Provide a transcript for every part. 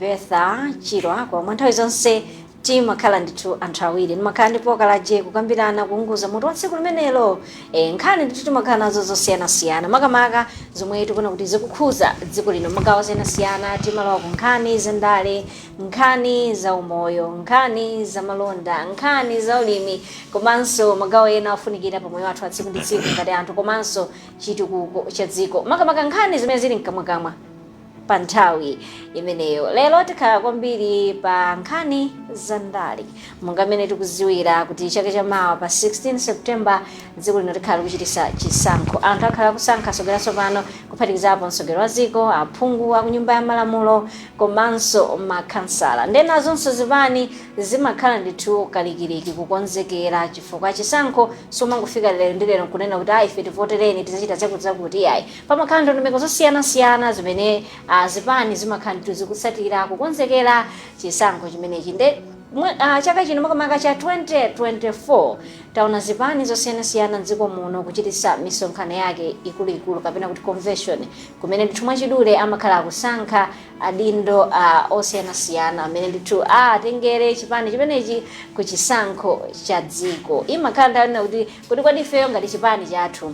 Betha Chirwa kwa nthawi zonse timakhala ndithu anthu awiri ndimakhala ndipo kalaje kukambirana kuunguza mutu wa tsiku limenelo nkhani ndithu timakhala nazo zosiyanasiyana makamaka zomwe tikuna kuti zikukhuza dziko lino magawo osiyanasiyana timalowa ku nkhani zandale, nkhani za umoyo, nkhani za malonda, nkhani za ulimi komanso magawo ena ofunikira pamoyo wathu wa tsiku ndi tsiku ngati anthu komanso chitukuko cha dziko makamaka nkhani zimene zili mkamwakamwa pa nthawi imeneyo. Lero tikhala kwambiri pa nkhani zandale monga mmene tikuziwira kuti chaka chamawa pa 16 September dziko lino likhala kuchitisa chisankho. Anthu akhala kusankha asogoleraso pano kuphatikizapo msogolero wa dziko, aphungu aku nyumba ya malamulo komanso makhansala. Ndena zonse zipani zimakhala ndithu kalikiliki kukonzekera chifukwa chisankho somangofika lero ndi lero kunena kuti ife tivotereni tizichita zakuti ayi pamakhala ndondomeko zosiyanasiyana zimene zipani zimakhala zikutsatira kukonzekera chisankho chimenechi. Nde chaka chino makamaka cha 2024 taona zipani zosiyanasiyana dziko muno kuchitisa misonkhano yake ikuluikulu kapena kuti convention kumene ndithu mwachidule amakhala kusankha adindo osiyanasiyana amene ndithu atengere chipani chimenechi ku chisankho cha dziko. Imakhala ndana kuti kwadi ifeyo ngati chipani chathu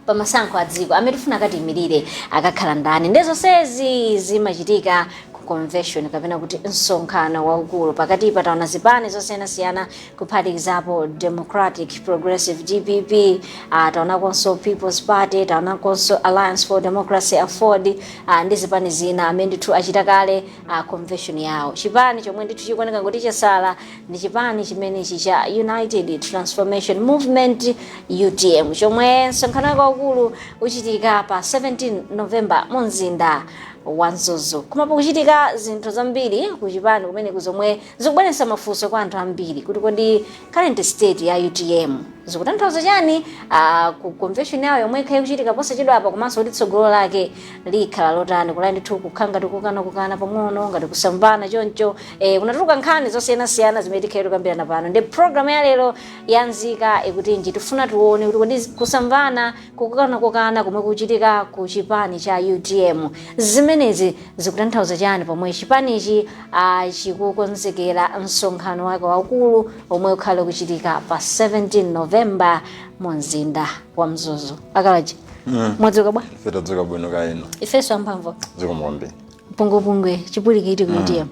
pamasankho a dziko amene tifuna katiyimirire akakhala ndani. Ndezonsezi zimachitika convention kapena kuti msonkhano waukulu pakati pataona zipani zosiyanasiyana kuphatikizapo Democratic Progressive DPP, taonakonso People's Party, taonakonso Alliance for Democracy Afford ndi zipani zina amene ndithu achita kale convention yawo. Chipani chomwe ndithu chikuoneka ngoti chasala ndi chipani chimenechi cha United Transformation Movement UTM chomwe msonkhano waukulu uchitika pa 17 November mu mzinda wa Nzuzu. Kumapo kuchitika zinthu zambiri kuchipani kumene kuzomwe zikubweretsa mafunso kwa anthu ambiri kuti kodi current state ya UTM zikutanthauza chani ku convention yawo yomwe ikhaye kuchitika posachedwa apa komanso kuti tsogolo lake likhala lotani kula ndithu kukhanga tikukana pang'ono ngati kusambana choncho kunatuluka nkhani zosiyanasiyana zimene tikhaye tikambirana pano. Ndi program ya lero ya Nzika Ikutinji tifuna tione kuti kodi kusambana kukana kumwe kuchitika ku chipani cha UTM zimenezi zikutanthauza chani pomwe chipanichi chikukonzekera msonkhano wake waukulu omwe ukhale kuchitika pa 17 November mu mzinda wa Nzuzu. Akalaji mwadzuka bwa tadzuka bwino kaino ifeso amphamvu zikomombe pungwe chipuliki iti ku UTM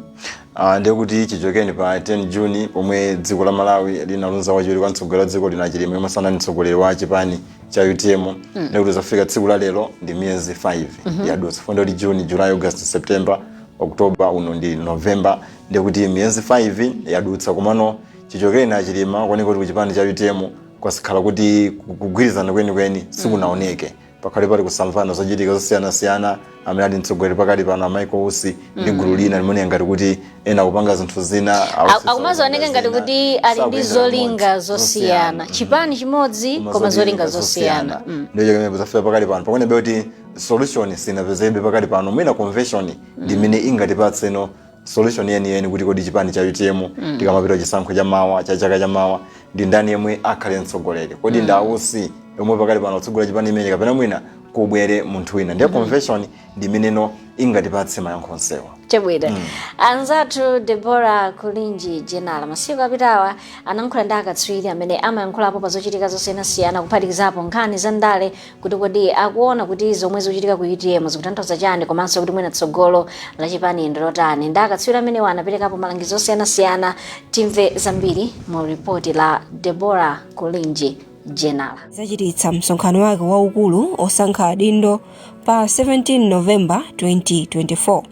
ndiye kuti chichokeni pa 10 June pomwe dziko la Malawi linalunza wachiwiri kwa mtsogoleri wa dziko lina chilimo masana mtsogoleri wa chipani cha UTM ndiye kuti zafika tsiku la lero ndi miyezi 5 yadutsa fonda kuti June, July, August, September, October uno ndi November ndiye kuti miyezi 5 yadutsa komano chichokeni achilima kuoneka kuti kuchipani cha UTM kwasikhala kuti kugwirizana kweni sikunaoneke pakali pali kusamvana zochitika zosiyanasiyana amene ali mtsogoleri pakati pano amaiko usi ndi gulu lina limene ngati kuti ena kupanga zinthu zina akumazooneka ngati kuti ali ndi zolinga zosiyana chipani chimodzi koma zolinga zosiyana ndiyo chimene kuzafika pakati pano pakone kuti solution sinapezebe pakati pano mwina convention ndi imene ingatipatseno solution yeni kuti kodi chipani cha UTM tikamapita chisankho cha mawa cha chaka cha mawa ndi ndani yemwe akhale mtsogoleri kodi ndausi yomwe pakali pano tsogolera chipani imene kapena mwina kubwere munthu wina ndiye convention ndi imeneno ingatipatse mayankho onsewa chabwera. Anzathu Deborah Kulinji Jenala masiku apitawa anayankhula ndi akatswiri amene amayankhulapo pa zochitika zosiyanasiyana kuphatikizapo nkhani zandale kuti kodi akuona kuti zomwe zochitika ku UTM zikutanthauza chani komanso kuti mwina tsogolo la chipani ndi lotani. Ndi akatswiri amene anaperekapo malangizo osiyanasiyana. Timve zambiri mu ripoti la Deborah Kulinji Jenala. Zachititsa msonkhano wake waukulu osankha adindo pa 17 November 2024.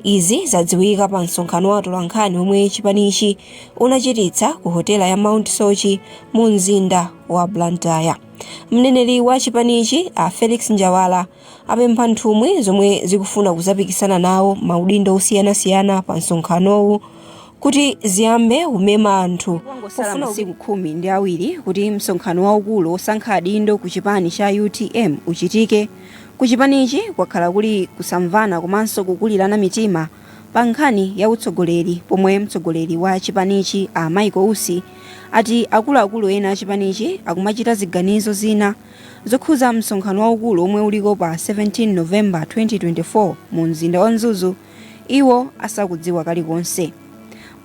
Izi zadziwika pa msonkhano wa atolankhani omwe chipanichi unachititsa ku hotela ya Mount Sochi mu mzinda wa Blantyre. Mneneri wa chipanichi Felix Njawala apempha nthumwi zomwe zikufuna kuzapikisana nawo maudindo osiyanasiyana pa msonkhanowu kuti ziyambe umema anthu pofuna masiku 12 kuti msonkhano waukulu osankha adindo ku chipani cha UTM uchitike. Ku chipanichi kwakhala kuli kusamvana komanso kukulirana mitima pa nkhani ya utsogoleri pomwe mtsogoleri wa chipanichi Michael Usi ati akuluakulu ena chipanichi akumachita ziganizo zina zokhuza msonkhano waukulu omwe uliko pa 17 November 2024 mu mzinda wa Nzuzu. iwo asakudziwa kalikonse.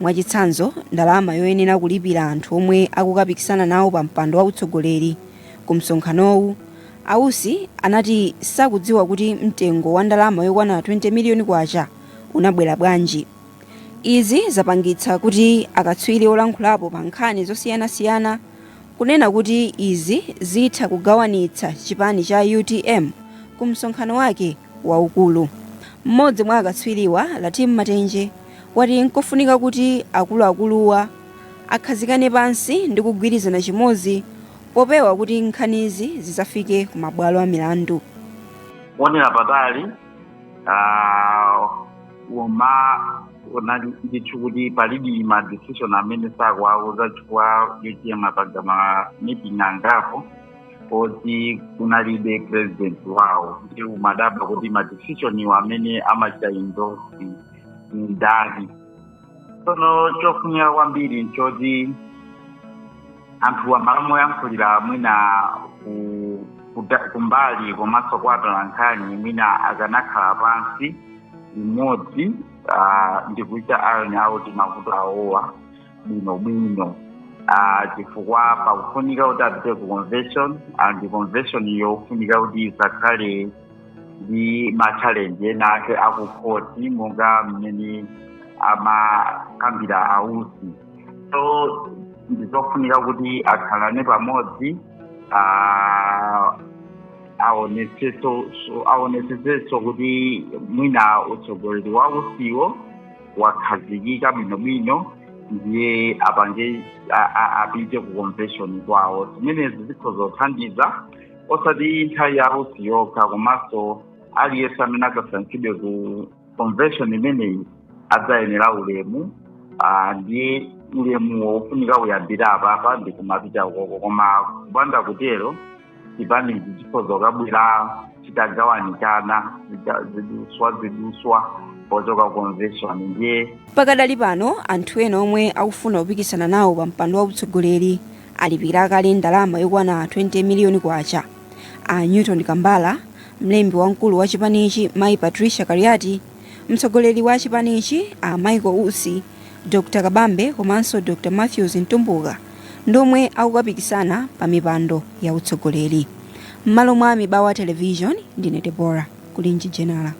Mwachitsanzo, ndalama yoyenera kulipira anthu omwe akukapikisana nawo pa mpando wa utsogoleri ku msonkhanowu, ausi anati sakudziwa kuti mtengo wa ndalama yokwana 20 miliyoni kwacha unabwera bwanji. Izi zapangitsa kuti akatswiri olankhulapo pa nkhani zosiyanasiyana kunena kuti izi zitha kugawanitsa chipani cha UTM ku msonkhano wake waukulu. Mmodzi mwa akatswiriwa, Latimu Matenje, wati nkofunika kuti akuluakuluwa akhazikane pansi ndi kugwirizana chimodzi popewa kuti nkhanizi zizafike ku mabwalo a milandu. Onera patali ndithu kuti palibe ma decision amene sakuauza chifukwa UTM apagama meeting angapo kuti kunalibe president wawo ndi umadabwa kuti ma decision iwo amene amachita endorse ndani. Tsono chofunika kwambiri nchoti anthu amalamu yankhulira mwina kumbali komanso kwa atolankhani mwina akanakhala pansi imodzi ndikuita iron out mavuto awowa bwinobwino chifukwa pakufunika kuti apite ku convention and convention iyo kufunika kuti isakhale ndi ma-challenge ena ake akukhoti monga mmene amakambira ausi. So ndizofunika kuti akhalane pamodzi aoneseso kuti mwina utsogoleri wa usiwo wakhazikika bwinobwino ndiye apange apite ku convention kwawo. Zimenezi zikhozothandiza osati nthawi ya usi yokha komanso aliyense amene akasankhidwe ku convention imeneyi adzayenera ulemu ndiye ulemu wofunika uyambira apapa ndi kumapita ukoko. Koma kupanda kutero chipani chikhozokabwera chitagawanikana ziduswa pochoka convention ndiye. Pakadali pano anthu ena omwe akufuna kupikisana nawo pa mpando wa utsogoleri alipira kale ndalama yokwana 20 miliyoni kwacha. A Newton Kambala, mlembi wamkulu wa chipanichi Mai Patricia Kariati, mtsogoleri wa chipanichi a Michael Usi, Dr. Kabambe komanso Dr. Matthews Ntumbuka ndomwe akukapikisana pa mipando ya utsogoleri. M'malo mwa Mibawa Television, ndine Deborah Kulinji-Jenala.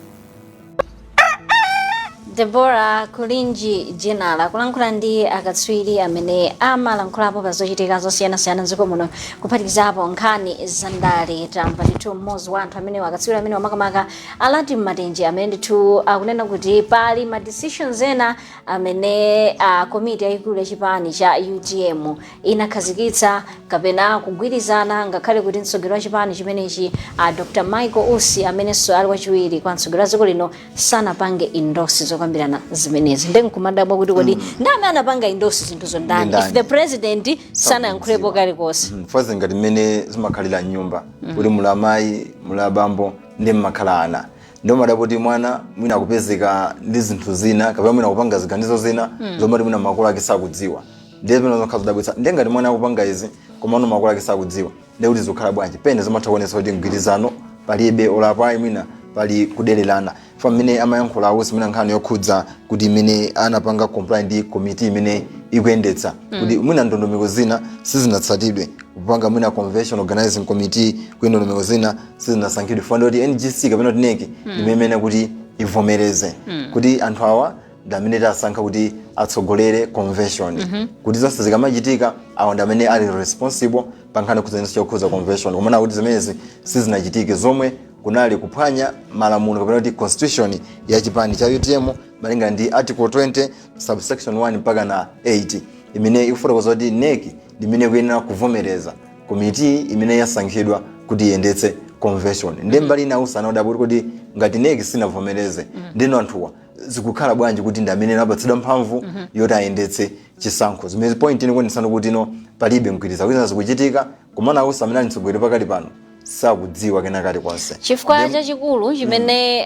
Deborah Kulinji-Jenala kulankhula ndi akatswiri amene amalankhulapo pa zochitika zosiyanasiyana m'dziko muno kuphatikizapo nkhani za ndale. Tamva ndithu mmodzi wa anthu amene akatswiri amene wamakamaka Latimu Matenje amene ndithu akunena kuti pali ma decisions ena amene komiti yayikulu ya chipani cha UTM inakhazikitsa kapena kugwirizana ngakhale kuti mtsogoleri wa chipani chimenechi Dr. Michael Usi amenenso ali wachiwiri kwa mtsogoleri wa dziko lino sanapange endorse zokambirana zimenezi. Ndenkumadabwa kuti kodi ndame anapanga endorse zinthu zondani if the president sanayankhulepo kalikonse. Fazi ngati mmene zimakhalira nyumba kuti mula amayi mula abambo ndi mmakhala ana ndio madapoti mwana mwina kupezeka ndi zinthu zina kapena mwina kupanga ziganizo zina zomwe mwina makolo ake sakudziwa. Ndiye pano zokhazo ndengati mwana akupanga izi koma ono makolo ake sakudziwa ndi kuti zokhala bwanji pene zimathaonesa kuti mgwirizano palibe olapa mwina pali kudelelana. Famine amayankhula ausi mwina nkhani yokhudza kuti imene anapanga comply ndi committee imene ikuyendetsa kuti mwina ndondomeko zina sizinatsatidwe kupanga mwina convention organizing committee kwino ndondomeko zina sizinasankhidwe funda kuti NGC kapena kuti NEC imene kuti ivomereze kuti anthu awa ndamene tasankha kuti atsogolere convention kuti zonse zikamachitika awo ndamene ali responsible pa nkhani yokhudza convention komana kuti zimenezi sizinachitike zomwe kunali kuphwanya malamulo kapena kuti constitution ya chipani cha UTM malinga ndi article 20 subsection 1 mpaka na 8 imene ikufotokoza kuti NEC imene kuyenera kuvomereza committee imene yasankhidwa kuti iyendetse convention. Ndembali na usana odabuli kuti ngati NEC sinavomereze ndino anthuwa zikukhala bwanji kuti ndamene napatsidwa mphamvu yoti ayendetse chisankho. Zimene point ni kuonesana kuti no palibe mgwirizano zikuchitika komana usa amene ali mtsogoleri pakali pano sakudziwa kenakati konse. Chifukwa chachikulu chimene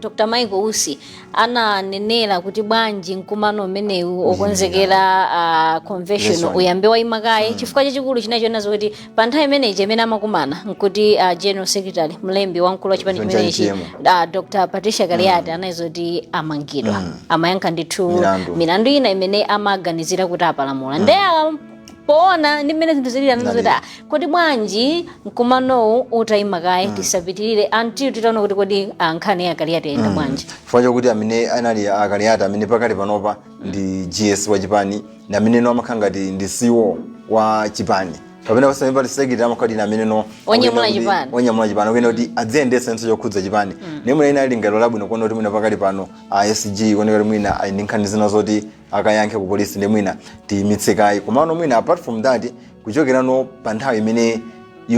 Dr. Michael Usi ananenera kuti bwanji mkumano umenewu okonzekera convention uyambe waimakaye. Chifukwa chachikulu chinachiona zoti pa nthawi imeneyi imene amakumana nkuti General Secretary mlembi wamkulu wa chipani chimenechi Dr. Patricia Kaliati anazoti amangidwa amayankha ndithu milandu ina imene amaganizira kuti apalamula ndeya poona ndi mmene zinthu zilira nzoti kodi bwanji mkumanowu utaimakaye tisapitirire until titaona kuti kodi nkhani ya Kaliati yayenda bwanji. Chifukwa kuti amene anali Kaliati amene pakali panopa ndi GS wa chipani na amene no amakhala ngati ndi CEO wa chipani kapena pasame pali secretary amakhala amene no onyamula chipani kwene kuti adziyendesa ntchito yokhudza chipani nemwe ina ali ngalo labwino kuona kuti mwina pakali pano SG kuoneka kuti mwina ali ndi nkhani zina zoti akayankhe ku polisi ndemwina tiyimitsekayi komano mwina apart from that kuchokera no pa nthawi imene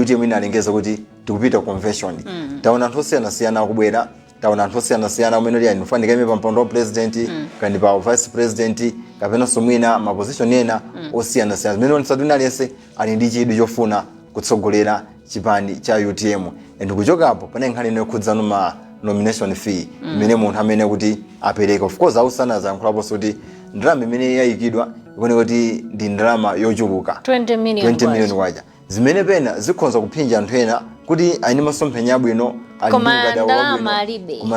UTM inalengeza kuti tikupita convention taona anthu osiyanasiyana akubwera taona anthu osiyanasiyana amene ali anifanika ime pa mpando wa president kandi pa vice president kapena somwina ma position ena osiyanasiyana zimene onisatu aliyense ali ndi chidwi chofuna kutsogolera chipani cha UTM and kuchokapo pane nkhani ino yokhudzana ma nomination fee imene munthu amene kuti apereka of course ausana zankhulapo kuti ndalama imene yayikidwa ikuone kuti ndi ndalama yochuluka 20 million kwacha zimene pena zikhonza kuphinja anthu ena kuti aine masomphenya abwino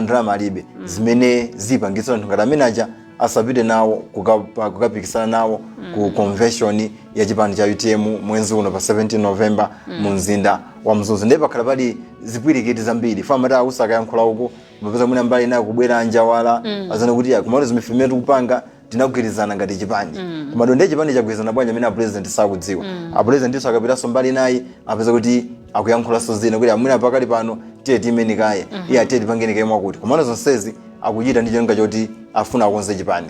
ndalama alibe zimene zipangitsa anthu ngati amene aja asapite nawo kukapikisana nawo ku convention ya chipani cha UTM mwezi uno pa 17 November mu mzinda wa Mzuzu ndipo pakhala pali zipwirikiti zambiri famata usaka yankhula uko mapeza mwina mbali nayo kubwera anjawala azana kuti kumalo zimefemera kupanga tinagwirizana ngati chipani koma ndi chipani chagwirizana bwanja amene president sakudziwa president ndiso akapitaso mbali nayi apeza kuti akuyankhula zina kuti amwina pakali pano tiye timene kaye iye tiye tipangene kaye mwakuti komano zonsezi akuchita ndi cholinga choti afuna akonze chipani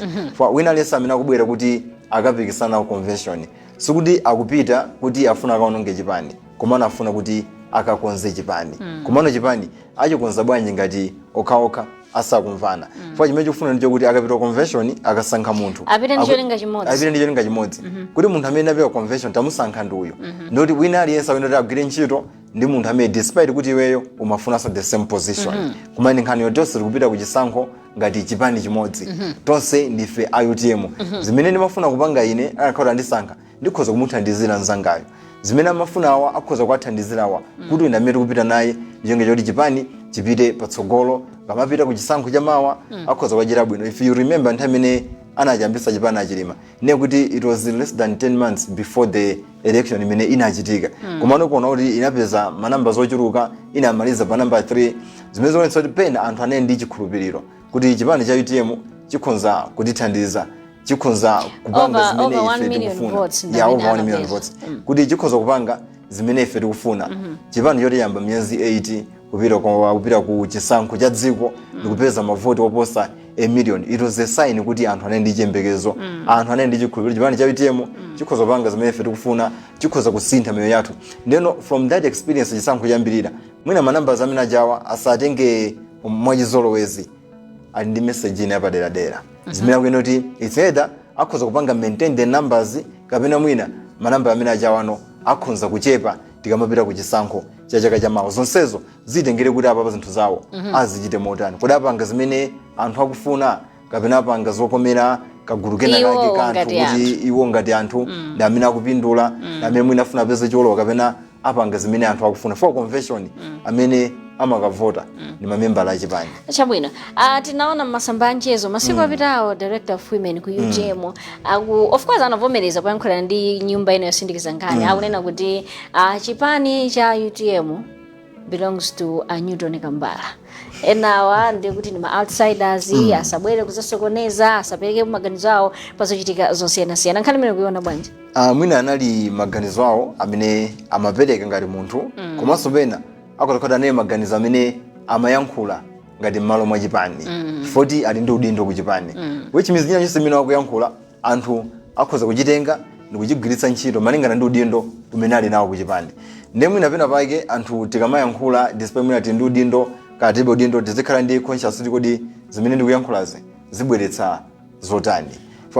wina aliyense amene akubwera kuti akapikisana ku convention sikuti akupita kuti afuna akaononge chipani komano afuna kuti akakonze chipani komano chipani achikonza bwanji ngati okhaokha asakumvana chifukwa chimene chikufuna ndicho kuti akapita convention akasankha munthu apite ndi cholinga chimodzi kuti munthu amene apita convention tamusankha ndi uyo ndoti wina aliyense amene kuti agwire ntchito ndi munthu amene despite kuti iweyo umafunanso the same position koma ndi nkhani yoti tonse tikupita ku chisankho ngati chipani chimodzi tonse ndife a UTM zimene ndimafuna kupanga ine akakhala ndisankha ndikhoza kumuthandizira mzangayo zimene amafuna awa akhoza kuwathandizirawa kuti ine amene tikupita naye ndichonge choti chipani chipite patsogolo kamapita ku chisankho cha mawa akhoza kuchita bwino. If you remember nthawi imene anachambisa chipani achilima ne kuti it was less than 10 months before the election imene inachitika komano kuona kuti inapeza manamba zochuluka inamaliza pa number 3 zimene zonetsa kuti pena anthu anene ndi chikhulupiriro kuti chipani cha UTM chikhonza kutithandiza chikhonza kupanga zimene ife tikufuna ya over 1 million votes kuti chikhonza kupanga zimene ife tikufuna chipani chotiyamba miyezi 8 kupita ku chisankho cha dziko ndikupeza mavoti oposa a million. It was a sign kuti anthu anene ndi chiyembekezo anthu anene ndi chikhulupiriro chipani cha UTM chikhoza kupanga zimene ife tikufuna chikhoza kusintha miyoyo yathu ndeno from that experience chisankho chambirira mwina manambers amene ajawa asatenge mwachizolowezi ali ndi message ine yapadera zimene akuyenera kuti it's either akhoza kupanga maintain the numbers kapena mwina manamba amene ajawano akhoza kuchepa tikamapita ku chisankho cha chaka cha mawa zonsezo zitengere kuti apa zinthu zawo azichite motani kodi apanga zimene anthu akufuna kapena apanga zokomera kagulu kena kake kanthu kuti iwo ngati anthu ndi amene akupindula ndi amene mwina afuna apeze cholowa kapena apanga zimene anthu akufuna for convention amene amakavota ni mamembala a chipani chabwino. Tinaona masamba anchezo masiku apitawo director of women ku UTM of course anavomereza kuyankhula ndi nyumba ino yosindikiza nkhani akunena kuti chipani cha UTM belongs to a Newton Kambala enawa ndi kuti ni ma outsiders asabwere kuzasokoneza asapereke maganizo awo pazochitika zosiyanasiyana nkhani imene kuiona bwanji. Mwina anali maganizo awo amene amapereka ngati munthu komanso pena akotokota naye maganizo amene amayankhula ngati m'malo mwa chipani foti ali ndi udindo ku chipani which means nyina chonse imene akuyankhula anthu akhoza kuchitenga ndi kuchigwiritsa ntchito malingana ndi udindo umene ali nawo ku chipani ndiye mwina pena pake anthu tikamayankhula despite mwina tili ndi udindo katibe udindo tizikhala ndi conscious kuti kodi zimene ndikuyankhulazi zibweretsa zotani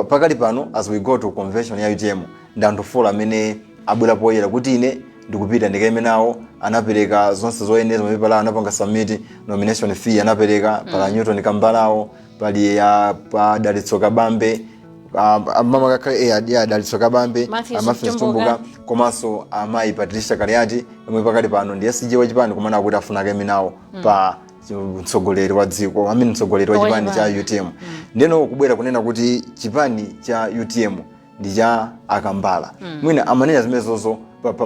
pakali pano as we go to convention ya UTM ndi anthu 4 amene abwera poyera kuti ine ndikupita ndikaime nawo. Anapereka zonse zoyenera mapepala anapanga submit nomination fee anapereka pala Newton Kambalawo pali pa Dalitso Kabambe mama kaka Dalitso Kabambe Matthews Tumbuka komanso amayi Patricia Kaliati omwe pakati pano ndi SG wa chipani kumana kuti afuna kaime nawo pa mtsogoleri wa dziko mtsogoleri wa chipani cha UTM. Ndeno kubwera kunena kuti chipani cha UTM ndi cha akambala. Mwina amanena zimenezozo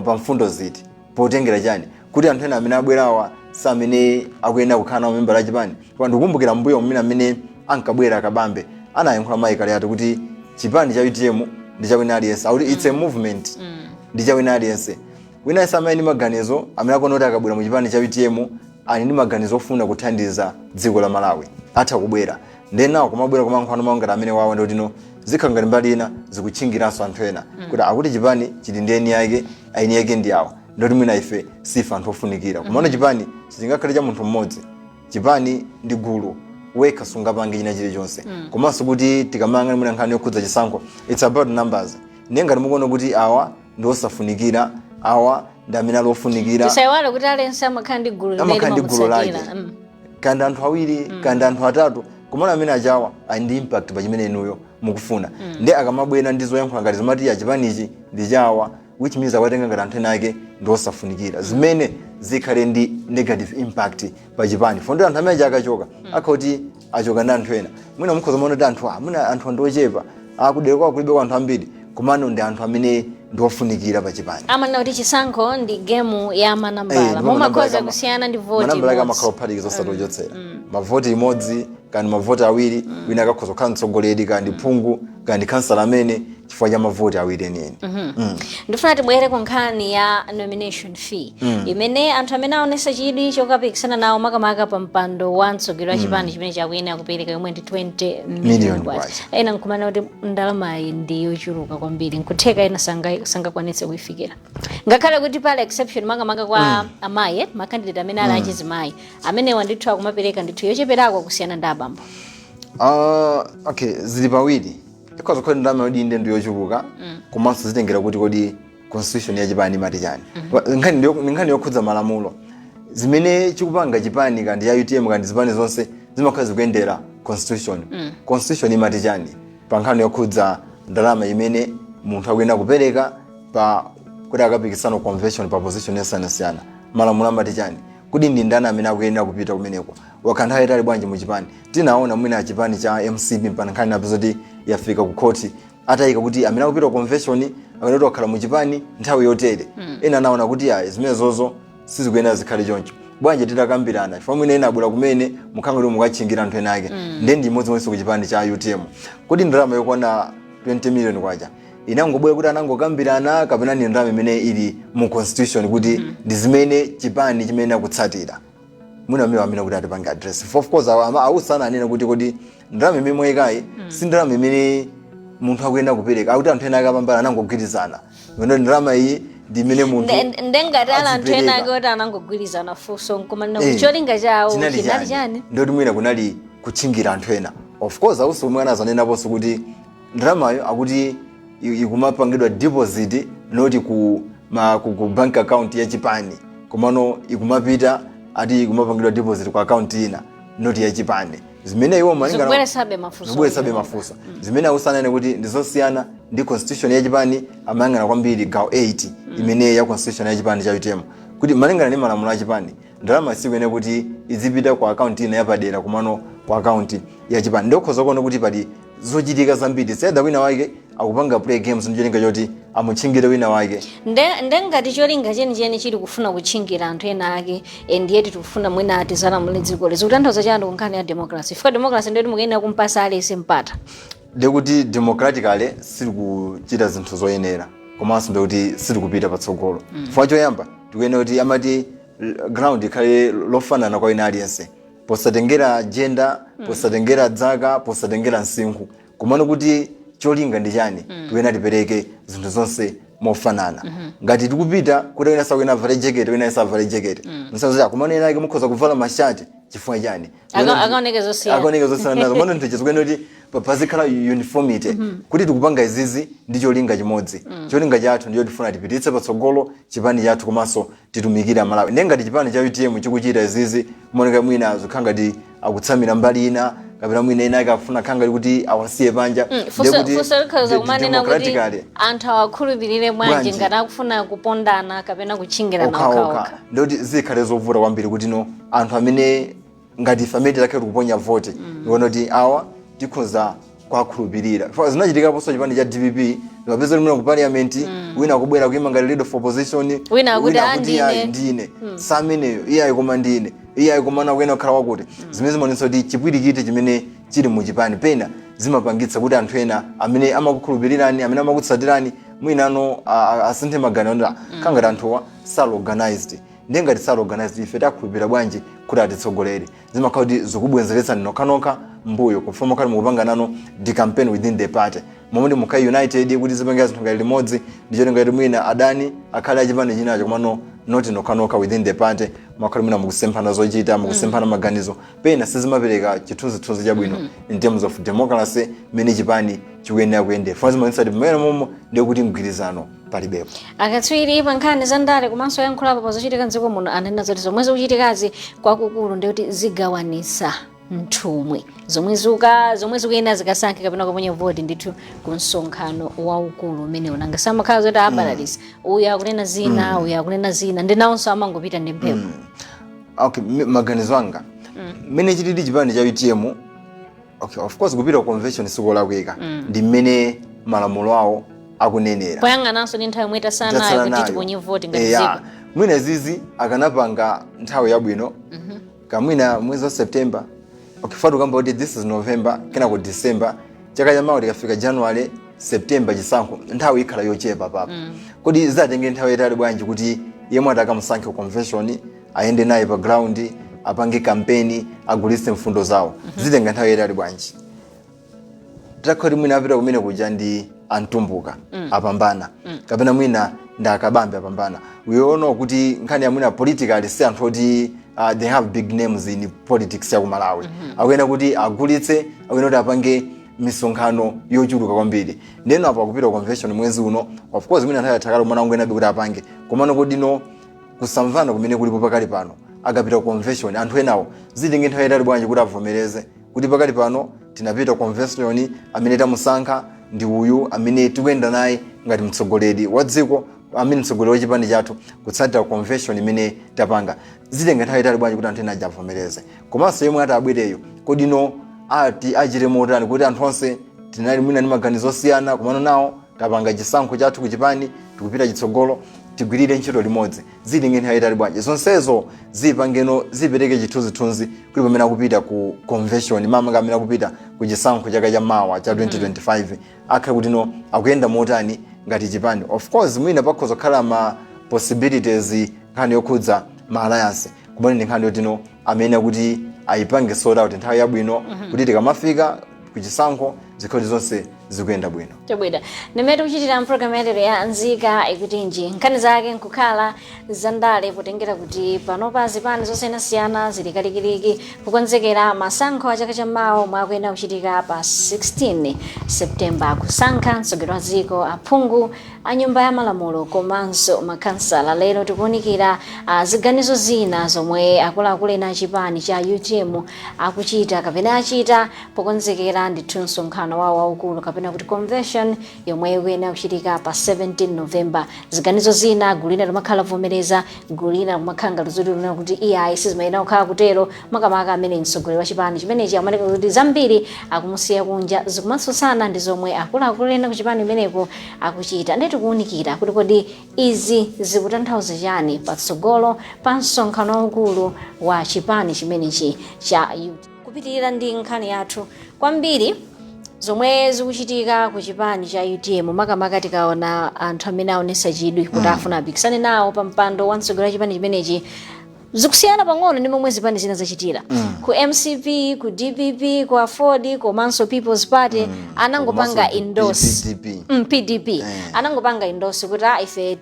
pa mfundo ziti potengera chani kuti anthu ena amene abwerawa samene akuyenda kukhala nawo member la chipani. Kwa ndikumbukira mbuyo mmene amene ankabwera Kabambe anayankhula mayi Kaliati kuti chipani cha UTM ndi cha wina aliyense akuti it's a movement ndi cha wina aliyense. Wina aliyense amene ndi maganizo amene akonoti akabwera mu chipani cha UTM ali ndi maganizo ofuna kuthandiza dziko la Malawi atha kubwera. Ndenawo kumabwera kumankhwano mawangati amene wawa ndi kuti zikhala ngati mbali ina zikuchingiranso anthu ena kuti akuti chipani chili ndi eni yake aini yake ndi awo ndoti mwina ife sifa anthu ofunikira. Kumano chipani sitingakhale cha munthu mmodzi. Chipani ndi gulu wekha sungapange china chilichonse. Komanso kuti tikamanga mwina nkhani yokhudza chisankho it's about numbers. Ngati mukuona kuti awa ndi osafunikira awa ndi amene ali ofunikira tisaiwale kuti alense amakhala ndi gulu limene kandi anthu awiri kandi anthu atatu kumana amene achawa ali ndi impact pa chimene inuyo mukufuna. Ndi akamabwera ndi zoyankhula ngati zimati ya chipanichi ndi chawa which means akwatenga ngati anthu ena ake ndi osafunikira zimene zikhale ndi negative impact pa chipani. Fondo anthu amene akachoka akhoti achoka ndi anthu ena mwina mukhoza maona kuti anthu ndi ochepa akudera kwa kulibe kwa anthu ambiri kumano ndi anthu amene ndi ofunikira pa chipani. Amanena kuti chisankho ndi game ya manambala mumakhoza kusiyana ndi vote manambala kama makhalophatika zosatochotsera mavoti imodzi kandi mavoti awiri wina akakhoza kukhala mtsogoleri kandi phungu kandi kansala amene chifukwa cha mavoti awiri enieni. Ndifuna tibwere ku nkhani ya nomination fee imene anthu amene aonesa chidwi chokapikisana nawo makamaka pa mpando wa mtsogoleri wa chipani chimene chakuyenera kupereka yomwe ndi 20 million kwacha. Ena nkumana kuti ndalamayi ndi yochuluka kwambiri nkutheka ena sangakwanitse kuifikira ngakhale kuti pale exception makamaka kwa amayi makandidate amene ali achizimayi amenewa ndithu akumapereka ndithu yocheperako kusiyana ndi abambo. Okay zili pawiri ikhoza kukhala ndalama yoti inde ndi yochuluka komanso zitengera kuti kodi constitution ya chipani imati chani. Nkhani yokhudza malamulo zimene chikupanga chipani kandi ya UTM kandi zipani zonse zimakhala zikuyendera constitution. Constitution imati chani pa nkhani yokhudza ndalama imene munthu akuyenda kupereka pa kuti akapikisana convention pa position yosiyanasiyana. Malamulo amati chani kuti ndi ndani amene akuyenda kupita kumeneko wakanthawi itali bwanji mu chipani. Tinaona mwina chipani cha MCP pa nkhani napezoti yafika ku court atayika kuti amene akupita convention akanati wakhala mu chipani nthawi yotere. Ena anaona kuti zimenezozo sizikuyenda zikhale choncho bwanji titakambirana chifukwa mwina ena abwera kumene mukhanga kuti mukachingira anthu ena ake ndi imodzi ku chipani cha UTM kuti ndalama yokwana 20 million kwacha inangobwera kuti anangokambirana kapena ni ndalama imene ili mu constitution kuti ndi zimene chipani chimene akutsatira mwina mimi amene kuti atipange address. Of course awusana anena kuti kodi ndalama imene mwekayi si ndalama imene munthu akuyenda kupereka akuti anthu ena akapambana anangogwirizana ngeno ndalama iyi ndi imene munthu ndengati ala anthu ena ake kuti anangogwirizana funso nkumanena kuti cholinga chawo chinali chani ndoti mwina kunali kutchingira anthu ena. Of course awuso omwe anazanenaponso kuti ndalamayo akuti ikumapangidwa deposit noti ku bank account ya chipani komano ikumapita ati ikumapangidwa deposit ku account ina noti ya chipani zimene iwo malingana zibweresabe mafuso zimene awusanane kuti ndizosiyana ndi constitution ya chipani amayang'ana kwambiri gawo 8 imene ya constitution ya chipani cha UTM kuti malingana ndi malamulo a chipani ndalama sikuyene kuti izipita ku account ina yapadera kumano ku account ya chipani. Ndokhoza kuona kuti pali zochitika zambiri sayida wina wake akupanga play games ndi cholinga choti amutchingire wina wake ndengati cholinga chenicheni chili kufuna kutchingira anthu ena ake ndiyeti tikufuna mwina atizalamule dziko lezi kutanthauza chani ku nkhani ya democracy chifukwa democracy ndiyoti mukuyenera kumpasa aliyense mpata ndekuti democratically sili kuchita zinthu zoyenera komanso ndikuti sili kupita patsogolo. Chifukwa choyamba tikuyenera kuti amati ground ikhale lofanana kwa wina aliyense posatengera gender posatengera dzaka posatengera msinkhu kumano kuti cholinga ndi chani tikuyenera tipereke zinthu zonse mofanana. Ngati tikupita kuti wina sakuyena vale jacket wina savale jacket msazoya kumano ena mukhoza kuvala mashati chifukwa chani akaoneka zosiyana nazo mano nthu chizikuyenera kuti pazikhala uniformity kuti tikupanga izizi ndi cholinga chimodzi cholinga chathu ndiyo tifuna tipititse patsogolo chipani chathu komanso titumikire Malawi ngati chipani cha UTM chikuchita izizi kumoneka mwina zikhala ngati akutsamira mbali ina kapena mwina ina akafuna khanga kuti awasiye panja fuselekhaza kumanena kuti anthu awakhulupirire bwanji ngati akufuna kupondana kapena kuchingirana okhaokha ndoti zikhale zovuta kwambiri kuti no anthu amene ngati family lake likuponya vote ngonoti awa tikhoza kwakhulupirira zinachitikaponso chipani cha DPP mapeza limene ku parliament wina kubwera kuima ngati leader of opposition wina kuti ndine sameneyo iye ayikoma ndine iye ayikomana kuyena kukhala wakuti zimene zimaonetsa kuti chipwirikiti chimene chili mu chipani pena zimapangitsa kuti anthu ena amene amakukhulupirirani amene amakutsatirani mwinano asinthe maganizo khangati anthuwa organized ngati organized ife takhulupirira bwanji kuti atitsogolere zimakhala kuti zikubwenzeretsa nokhanokha mbuyo kufoma kali mukupanga nano di campaign within the party momwe mukhale united kuti zipange zinthu ngati limodzi ndicho ngati mwina adani akhale achipani chinacho komano not nokhanokha within the party makhale mwina mukusemphana zochita mukusemphana maganizo pena sizimapereka chithunzithunzi chabwino in terms of democracy mene chipani chikuyenera kuyendera funa zimaonetsa kuti mmene momwe ndiye kuti mgwirizano palibepo akatswiri pa nkhani za ndale komanso yankhulapo pa zochitika mdziko muno anena zoti zomwe zikuchitikazi kwakukulu ndiye kuti zigawanisa mthumwi zomwe zikuyena zikasankhe kapena kuponya voti ndithu ku msonkhano waukulu umene unanga samakhala zoti abalalisa uyu akunena zina uyu akunena zina ndinawonso amangopita ndi mphepo okay maganizo anga mmene chitili chipani cha UTM okay of course kupita convention sikolakwika ndi mmene malamulo awo akunenera poyang'ananso ndi nthawi yomwe tasanayo kuti tiponye voti ngati ziko mwina zizi akanapanga nthawi yabwino kamwina mwezi wa September ukifatu kamba kuti this is November kena ku December chaka cha mawa tikafika January September chisankho nthawi ikhala yochepa papa kodi zatenge nthawi itali bwanji kuti yemwe atakamusankhe convention ayende naye pa ground apange campaign agulise mfundo zawo zitenga nthawi itali bwanji takhoti mwina apita kumene kuja ndi antumbuka apambana kapena mwina ndakabambe apambana uyoona kuti nkhani ya mwina politically si anthu oti they have big names in politics ya ku Malawi akuyena kuti agulitse akuyena kuti apange misonkhano yochuluka kwambiri ndeno apa kupita convention mwezi uno of course mwina nthawi yathakala mwana wangu enabe kuti apange komano kodi no kusamvana kumene kulipo pakali pano akapita convention anthu enawo zitenge nthawi itali bwanji kuti avomereze kuti pakali pano tinapita convention amene tamusankha ndi uyu amene tikuyenda naye ngati mtsogoleri wa dziko amene mtsogoleri wa chipani chathu kutsatira convention imene tapanga zitenga nthawi itali bwanji kuti anthu ena avomereze komanso yemwe atabwereyo kodi no ati achite motani kuti anthu onse tinali mwina ndi maganizo osiyana komano nawo tapanga chisankho chathu ku chipani tikupita chitsogolo tigwirire ntchito limodzi zitenge nthawi itali bwanji zonsezo zipangeno zipereke chithunzithunzi kuti pamene akupita ku convention mama amene akupita ku chisankho chaka cha mawa cha 2025 akhale kuti no akuyenda motani ngati chipani of course mwina pakhoza kukhala ma possibilities nkhani yokhudza ma alliance kumene ndi nkhani yoti no amene akuti ayipange soda kuti nthawi yabwino kuti tikamafika ku chisankho zikhoti zonse zikuyenda bwino chabwino nimene kuchitira mpulogalamu yatero ya Nzika Ikutinji nkhani zake nkukhala zandale potengera kuti panopa zipani zosiyanasiyana zili kalikiliki kukonzekera masankho a chaka cha mawa omwe akuyenda kuchitika pa 16 September kusankha mtsogoleri wa dziko aphungu a nyumba ya malamulo komanso makhansala lero tikuunikira ziganizo zina zomwe akuluakulu ena chipani cha UTM akuchita kapena achita pokonzekera ndithu msonkhano wawo waukulu kapena kuti convention yomwe ikuyenda kuchitika pa 17 November ziganizo zina gulina limakhala vomereza gulina limakhanga luzulira kuti EI sizimayenda kukhala kutero makamaka amene mtsogoleri wa chipani chimenechi amaoneka kuti zambiri akumusiya kunja zikumatsutsana ndi zomwe akuluakulu ena ku chipani imenepo akuchita ndeti kuunikira kuti kodi izi zikutanthauza chani patsogolo pa msonkhano waukulu wa chipani chimenechi cha kupitirira ndi nkhani yathu kwambiri zomwe zikuchitika ku chipani cha UTM makamaka tikaona anthu amene aonesa chidwi kuti afuna apikisane nawo pa mpando wa mtsogoleri wa chipani chimenechi zikusiyana pang'ono ndi momwe zipani zina zachitira ku MCP ku DPP ku Afford komanso People's Party anangopanga endorse PDP anangopanga endorse kuti ife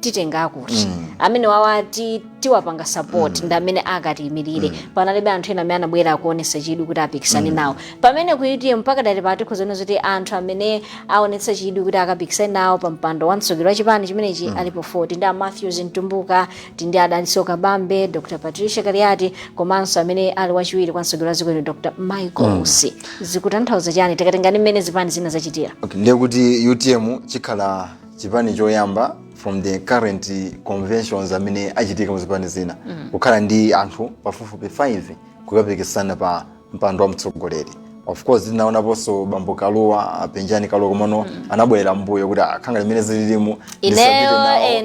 titenga kuti amene wawati tiwapanga support ndi amene akatiyimirire panalibe anthu ena amene anabwera akuonesa chidwi kuti apikisane nawo pamene ku UTM mpaka dali pati kuzona zoti anthu amene aonetsa chidwi kuti akapikisane nawo pa mpando wa mtsogoleri wa chipani chimenechi alipo 40 ndi Matthews Ntumbuka ndi Adaniso Kabambe, Dr. Patricia Kariati komanso amene ali wachiwiri kwa mtsogoleri wa dziko Dr. Michael Usi. Zikutanthauza chani tikatengani mmene zipani zina zachitira? Ndiye kuti UTM chikhala chipani choyamba from the current conventions amene achitika mu zipani zina kukhala ndi anthu pafupifupi 5 kukapikisana pa mpando wa mtsogoleri. Of course zinaonaponso Bambo Kaluwa, Penjani Kaluwa komano anabwera mbuyo kuti akhanga limene zililimu ineyo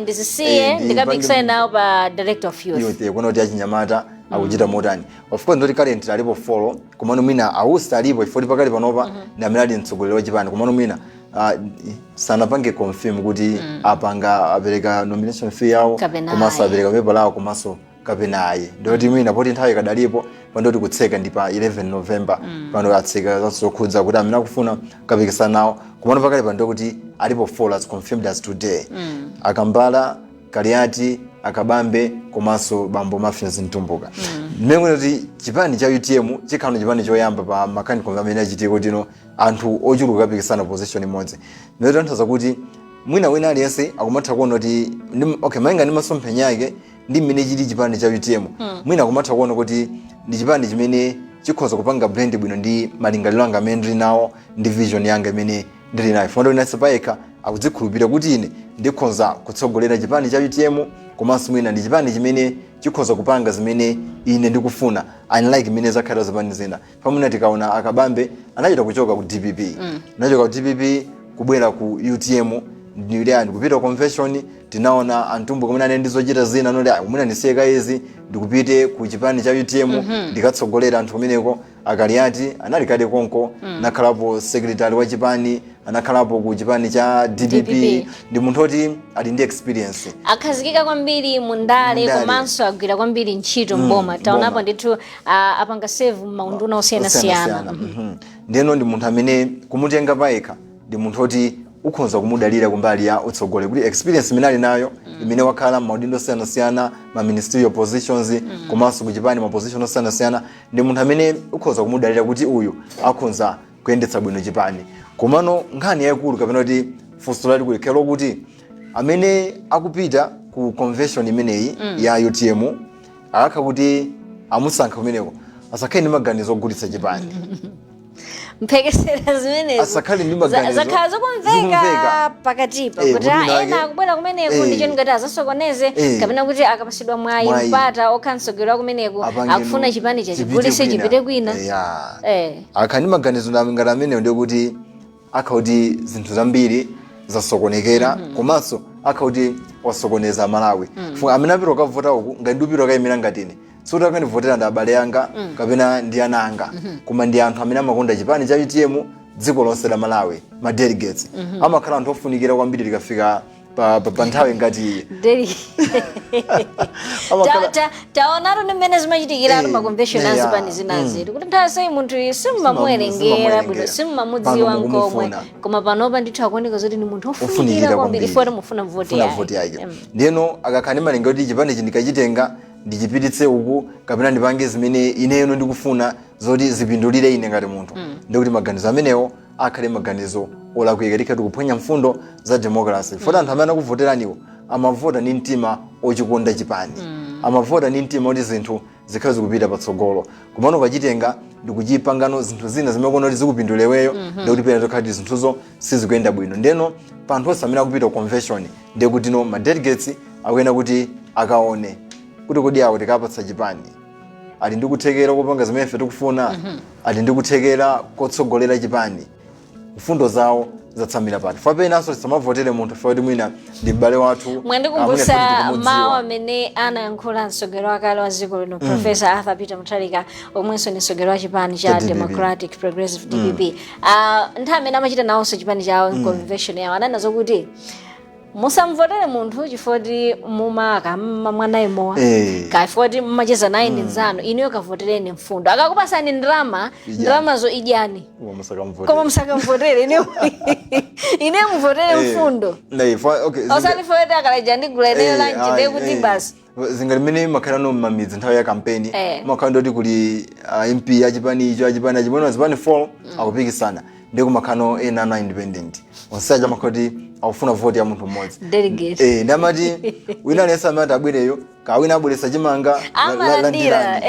ndizisiye ndikapikisane nawo pa director of youth kuno kuti achinyamata akuchita motani. Of course ndoti current alipo follow komano mina awusta alipo chifukwa pakali panopa ndi amene ali mtsogoleri wa chipani komano mina sanapange confirm kuti apanga apereka nomination fee yawo komanso apereka pepa lawo komanso kapenayi ndoti mina poti nthawi kadalipo pandoti kutseka ndi pa 11 November pano atseka zokhudza kuti amene akufuna kapikisana nawo komano pakali pano kuti alipo 4 as confirmed as today Akambala, Kariati, Akabambe komanso Bambo Matthews Ntumbuka. Mmene kuti chipani cha UTM chikhala chipani choyamba pa makani kongamene achitiko dino anthu ochuluka kapikisana position imodzi. Mmene tanthaza kuti mwina wina aliyense akumatha kuona kuti okay mainga ndi masomphenya yake ndi mmene chili chipani cha UTM mwina akumatha kuona kuti ndi chipani chimene chikhoza kupanga blend bwino ndi malingaliro anga amene ndili nawo ndi vision yanga imene ndili nayo. Fondo inatsa paeka akudzikhulupirira kuti ine ndikhoza kutsogolera chipani cha UTM komanso mwina ndi chipani chimene chikhoza kupanga zimene ine ndikufuna unlike imene zakhala zipani zina. Pamene tikaona Akabambe anachita kuchoka ku DPP anachoka ku DPP kubwera ku UTM ndi kupita convention tinaona Antumbu kumene ane ndizochita zina noti kumene ndisiyeka izi ndikupite ku chipani cha UTM ndikatsogolera anthu kumeneko. Akariati anali kale konko nakhalapo secretary wa chipani anakhalapo ku chipani cha DPP ndi munthu oti ali ndi experience akhazikika kwambiri mundale komanso agwira kwambiri ntchito mboma taonapo ndithu apanga save maunduna osiyanasiyana ndeno ndi munthu amene kumutenga paeka ndi munthu oti ukhonza kumudalira kumbali ya utsogole kuti experience imene ali nayo imene wakhala maudindo osiyanasiyana ma ministerial positions komanso ku chipani ma position osiyanasiyana ndi munthu amene ukhonza kumudalira kuti uyu akhonza kuyendetsa bwino chipani. Komano nkhani yaikulu kapena kuti funso lali kulikhalo kuti amene akupita ku convention imeneyi ya UTM akakha kuti amusankha kumeneko asakhale ndi maganizo ogulitsa chipani mpekesera zimenezo asakhale ndi maganizo zakhala zokumveka pakatipa kuti ena akubwera kumeneko ndicho ngati azasokoneze kapena kuti akapasidwa mwayi mpata okhansogerwa kumeneko akufuna chipani chachigulise chipite kwina akhala ndi maganizo ngati amenewo ndiye kuti akhauti zinthu zambiri zasokonekera komanso akhauti wasokoneza Malawi amene apita kukavota uku ngati ndipita kayimira ngatine suti akanivotera ndi abale anga kapena ndi ana anga koma ndi anthu amene amakonda chipani cha UTM dziko lonse la Malawi ma delegates amakhala anthu ofunikira kwambiri likafika pa nthawi ngati taonaro ndi mmene zimachitikira ma convention azipani zinazi kuti nthawi sai munthu simmamuwerengera bwino simmamudziwa nkomwe koma panopa ndithu akuoneka zoti ni munthu ofunikira kwambiri foti mufuna mvoti yake ndiyeno akakhala ndi malinga kuti chipani chindikachitenga ndichipititse uku kapena ndipange zimene ineyo ndikufuna zoti zipindulire ine ngati munthu ndikuti maganizo amenewo akhale maganizo olakwika tikati kuphonya mfundo za democracy foti anthu amene akuvoteraniwo amavota ndi mtima ochikonda chipani amavota ndi mtima oti zinthu zikhale zikupita patsogolo komano pachitenga ndikuchipangano zinthu zina zimakuona kuti zikupinduleweyo ndikuti pena tokhati zinthuzo sizikuyenda bwino ndeno panthu onse amene akupita convention ndiye kuti no ma delegates akuyenda kuti akaone kuti kodi awo tikapatsa chipani ali ndikuthekera kupanga zimene ife tikufuna ali ndikuthekera kotsogolera chipani mfundo zawo zatsamira pati fapenaso tisamavotere munthu foti mwina ndi m'bale wathu mwandikumbutsa mawu amene anayankhula mtsogoleri wakale wa dziko lino Professor Arthur Peter Mutharika omwenso ni mtsogoleri wa chipani cha Democratic Progressive DPP nthawi amene amachita nawonso chipani chawo convention yawo ananena zokuti musamvotere munthu chifoti mumaka mwana imowa kafoti mmacheza naye ndi nzano inuyo kavotereni mfundo akakupasani ndalama zo idyani koma musakamvotere ine muvotere mfundo osanifoete akalaja ndigula ineyo lanji ndiye kuti basi zingalimene makhalano mmamidzi nthawi ya kampeni makhala ndoti kuli MP achipani icho achipani azipani 4 akupikisana ndiye kumakhano ena ana independent onseja makhoti akufuna vote ya munthu mmodzi delegate ndamati wina alesa amati abwereyo kawina abweresa chimanga amalandira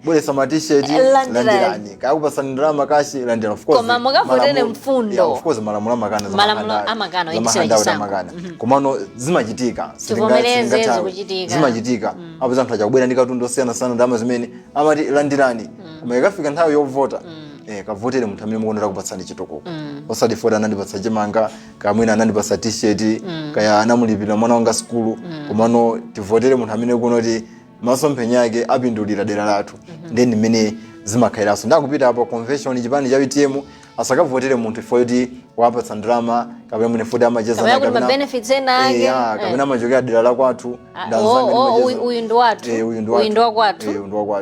bweresa ma-t-shirt landirani kakupasani ndalama kashi landira of course koma mukavotere mfundo of course malamulo amakana amakano edisanjisango komano zimachitika tivomereze zikuchitika zimachitika apo zanthu achakubwera ndi katundu osiyana sana ndalama zimene amati landirani koma ikafika nthawi yovota kavotere munthu amene mukonera kupatsani chitukuko osati fota anandipatsa chimanga kamwina anandipatsa t-shirt kaya anamulipira mwana wanga skulu komano tivotere munthu amene kunoti masomphenya ake apindulira dera lathu ndi mmene zimakhairaso ndakupita apo convention chipani cha UTM asakavotere munthu foti wapatsa ndalama kapena mwene foti amacheza na kapena benefits ena ake kapena amachokera dera la kwathu uyu ndo kwathu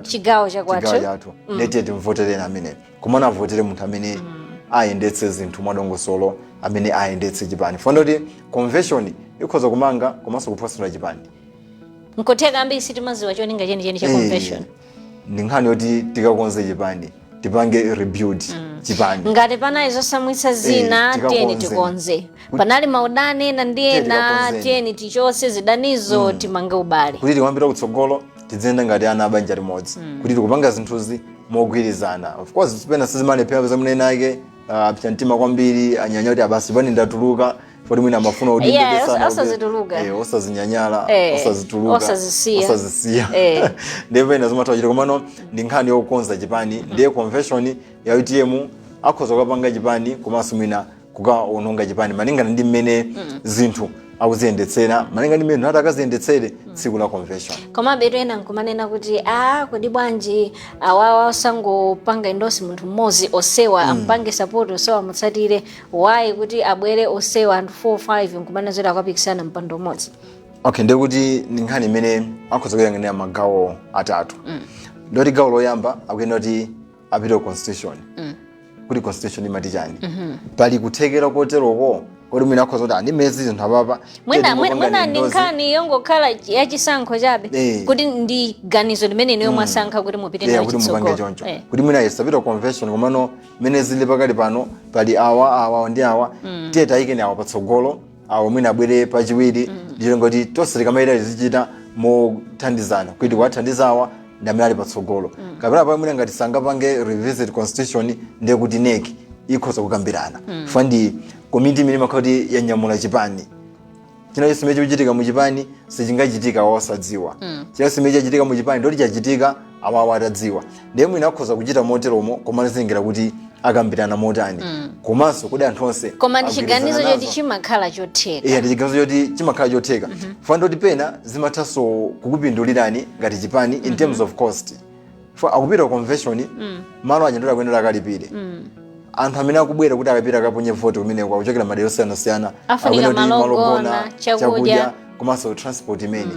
chigawo cha kwathu ndeti timvotere amene komana avotere munthu amene ayendetse zinthu mwadongosolo amene ayendetse chipani fondoti convention ikhoza kumanga komanso kuphwasula chipani nkotheka ambiri sitimaziwa choninga chenicheni cha convention ndi nkhani yoti tikakonze chipani tipange rebuild chipani ngati panali zosamwitsa zina tiyeni tikonze panali maudani ena ndi ena tiyeni tichose zidanizo timange ubale kuti tikwambira kutsogolo tizenda ngati ana abanja limodzi kuti tikupanga zinthuzi mogwirizana of course pena sizimalephera zamune ake apyantima kwambiri anyanya kuti abasi pani ndatuluka foti mwina amafuna udindesana osazituluka osazinyanyala osazituluka osazisiya ndipo ina zimatha kuchita komano ndi nkhani yokonza chipani ndiye convention ya UTM akhoza kupanga chipani komanso mwina kukaononga chipani malingana ndi mmene zinthu akuziyendetsera malingana ndi mmene atakaziyendetsere tsiku la convention koma beto ena nkumanena kuti kodi bwanji awawa osangopanga endosi munthu mmodzi osewa ampange support osewa amutsatire wayi kuti abwere osewa anthu 4-5 nkumanena zoti akapikisana mpando umodzi okay ndiye kuti ndi nkhani imene akhoza kuyang'anira magawo atatu ndoti gawo loyamba akuyenda kuti apite constitution kuti constitution imati chani pali kuthekera koteroko kodi mwina akhoza kuti andimezi zinthu apapa mwina ndi nkhani yongokhala yachisankho chabe kuti ndi ganizo limene ino mwasankha kuti mupite nayo chitsogolo kuti mwina isapita convention komano mmene zili pakali pano pali awa ndi awa tiye tayikeni awa patsogolo awo mwina abwere pachiwiri ndiyo ngoti tonse tikamayita tizichita mothandizana kuti kuwathandiza awa ndamene ali patsogolo kapena pa mwina ngati sangapange revisit constitution ndiye kuti NEC ikhoza kukambirana fandi komiti imene makhoti yanyamula chipani china chimene chikuchitika mu chipani sichingachitika wosadziwa china chimene chachitika mu chipani ndoti chachitika awawa atadziwa ndiye mwina akhoza kuchita moteromo koma zingera kuti akambirana motani komanso kodi anthu onse koma ndi chiganizo choti chimakhala chotheka ndi chiganizo choti chimakhala chotheka fanda kuti pena zimathanso kukupindulirani ngati chipani in terms of cost akupita convention malo aja ndoti akuyendera akalipire anthu amene akubwera kuti akapita akaponye vote kumene kwakuchokera madera osiyanasiyana afunika malogona chakudya komanso transport imene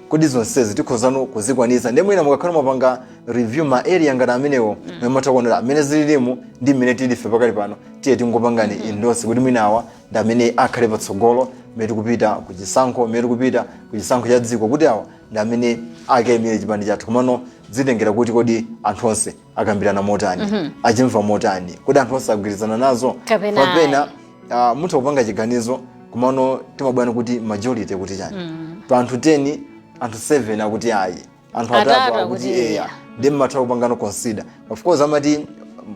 kodi zonsezi tikhozano kuzikwanisa ndiye mwina mukakhala mapanga review ma area ngati amenewo mwematakuonera amene zililimu ndi mmene tilife pakali pano tiye tingopangani endonse kuti mwinawa ndi amene akhale patsogolo mmene tikupita kuchisankho mmene tikupita kuchisankho cha dziko kuti awa ndi amene akayimire chipani chathu komano zitengera kuti kodi anthu onse akambirana motani achimva motani kodi anthu onse agwirizana nazo kapena mutha kupanga chiganizo komano timabwana kuti majority kuti chani pa anthu 10 anthu 7 akuti ayi anthu atatu akuti eya ndi mmatha kupangano consider of course amati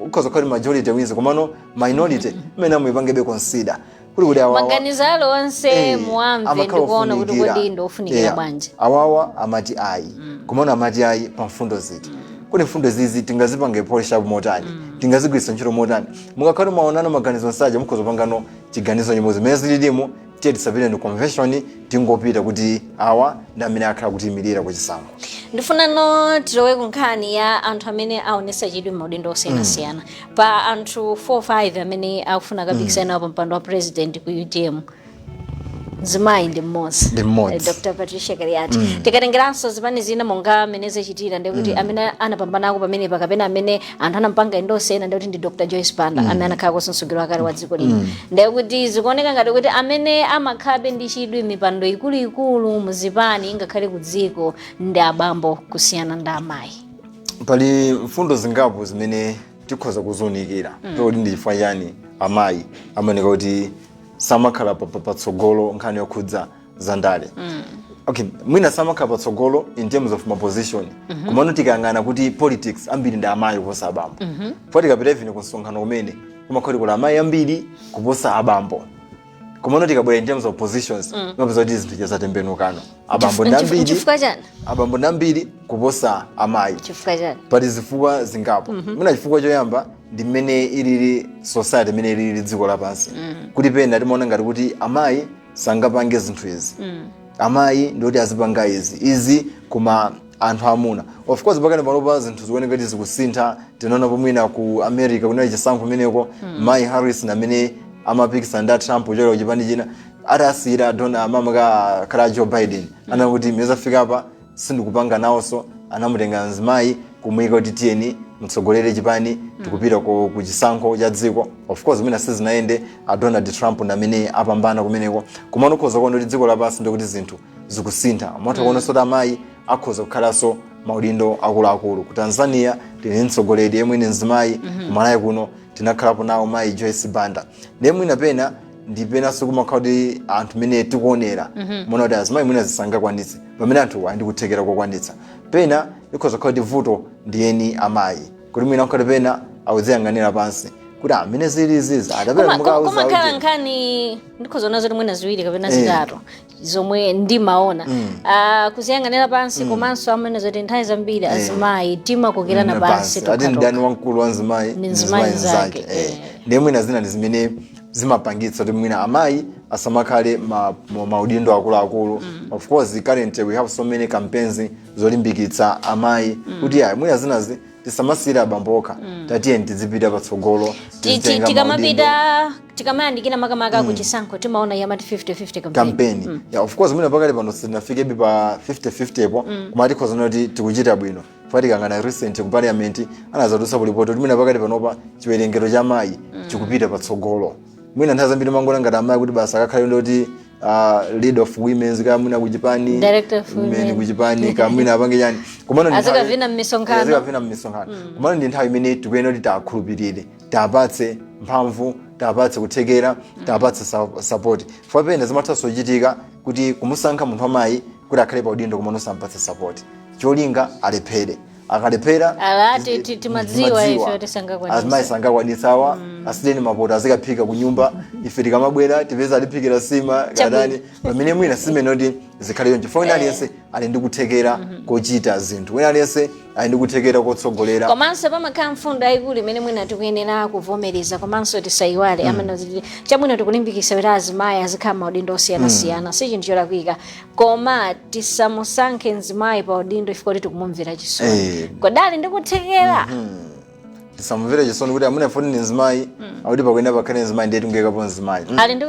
ukhoza kuti majority wins komano minority mmene amuyipangebe consider kuti awawa maganizalo onse muamve ndikuona kuti kodi ndofunikira bwanji awawa amati ayi komano amati ayi pa mfundo ziti kuti mfundo zizi tingazipange polish up motani tingazigwisa ntchito motani mukakhala maonana maganizo nsaja mukhoza kupangano chiganizo chimodzi mmene zililimu tiye tisapite ndi convention tingopita kuti awa ndi amene akhala kutiyimirira kuchisankho ndifuna tilowe kunkhani ya anthu amene aonesa chidwi maudindo osiyanasiyana pa anthu 4-5 amene akufuna kapikisana pa mpando wa president ku UTM Zimayi ndi mmodzi. Dr. Patricia Kariati. Tikatengeranso zipani zina monga meneze chitira ndekuti amene anapambanako pamene pakapena amene anthu anampanga endose ena ndekuti ndi Dr. Joyce Banda amene anakhala kusonsogera kale wa dziko lino. Ndekuti zikuoneka ngati kuti amene amakhabe ndi chidwi mipando ikuluikulu muzipani ngakhale ku dziko ndi abambo kusiyana ndi amayi. Pali mfundo zingapo zimene tikhoza kuzonikira kuti ndi chifukwa chani amayi amaoneka kuti samakhala patsogolo nkhani yokhudza za ndale. Okay, mwina samakhala patsogolo in terms of my position. Kumano tikangana kuti politics ambiri ndi amayi kuposa abambo. Fuati kapita even kusonkhano kumene kumakhoti kula amayi ambiri kuposa abambo. Kumano tikabwera in terms of positions mapeza kuti zinthu chazatembenukano. Abambo ndambiri. Chifukwa chani? Abambo ndambiri kuposa amayi. Chifukwa chani? Pali zifukwa zingapo. Mwina chifukwa choyamba ndi mmene ilili society mmene ilili dziko lapansi. Kuti pena timaona ngati kuti amayi sangapange zinthu izi. Amayi ndoti azipanga izi kuma anthu amuna. Of course pakane panopa zinthu zikuoneka kuti zikusintha. Tinaona pomwina ku America kunali chisankho meneko Mai Harris na mene amapikisa nda Trump ucholo chipani china atasira dona mama ka Joe Biden anakuti meza fika hapa sindikupanga nawonso anamutenga Nzimayi kumwika kuti tieni mtsogolere chipani tikupita ku chisankho cha dziko. Of course mina sizinaende Donald Trump na mene apambana kumeneko kumano khoza kuona kuti dziko lapansi ndikuti zinthu zikusintha motho kuona sota amayi akhoza kukhalaso maudindo akuluakulu. Ku Tanzania tili mtsogoleri yemwe ni Nzimayi kumalayi kuno tinakhalapo nawo Mai Joyce Banda nemwina pena ndipena sukumakhauti anthu mene tikuonera mona kuti azimayi mwina zisangakwanitse pamene anthu andikuthekera kokwanitsa pena ikhoza khauti vuto ndiyeni amayi kuti mwina nkhauti pena awuziyang'anira pansi kuti amene zili zizi atapera mukauza kumakhala nkhani ndikhozaona zoti mwina ziwiri kapena zitatu zomwe ndimaona kuziyang'anira pansi komanso amene zoti nthawi zambiri azimayi timakokerana pansi ati ndani wamkulu wa Nzimayi ni Nzimayi zake. Ndiye mwina zina ndi zimene zimapangitsa kuti mwina amayi asamakhale maudindo akuluakulu. Of course currently we have so many campaigns zolimbikitsa amayi kuti ayi mwina zinazi tisamasira abamboka tatiye tizipita patsogolo tikamayandikira makamaka ku chisankho timaona yamati 50-50 campaign. Yeah, of course mwina pakali pano sinafike pa 50-50 epo kumati khoza kuti tikuchita bwino fati kangana recent ku parliament anazadutsa report kuti mwina pakali panopa chiwerengero cha amayi chikupita patsogolo. Mwina nthawi zambiri mangona ngati amayi kuti basa akakhale ndoti lead of women's kamwina kuchipani director of women kuchipani kamwina apange yani kumano azikavina mmisonkhano kumano ndi nthawi imene tikuyenera kuti takhulupirire tapatse mphamvu tapatse kuthekera tapatse support fo pena zimathaso kuchitika kuti kumusankha munthu amayi kuti akhale pa udindo kumano sampatse support cholinga alephere akalephera alati timadziwa ife tisangakwanisa azimayi sangakwanitsawa asideni mapoto azikaphika ku nyumba ife tikamabwera tipeza aliphikira sima kadani pamene mwina simene kuti zikhale yonje fo wina aliyense ali ndi kuthekera kochita zinthu wina aliyense ali ndi kuthekera kotsogolera komanso pamakhala mfundo yayikulu imene mwina tikuyenera kuvomereza komanso tisayiwale amene chabwino tikulimbikitsa kuti azimayi azikhala maudindo osiyanasiyana si chinthu cholakwika koma tisamusankhe Nzimayi pa udindo ifika kuti tikumumvera chisoni kodali ndi kuthekera tisamumvera chisoni kuti amuna foni ni Nzimayi akuti pakuenda pakhale Nzimayi ndiye tungekapo Nzimayi ali ndi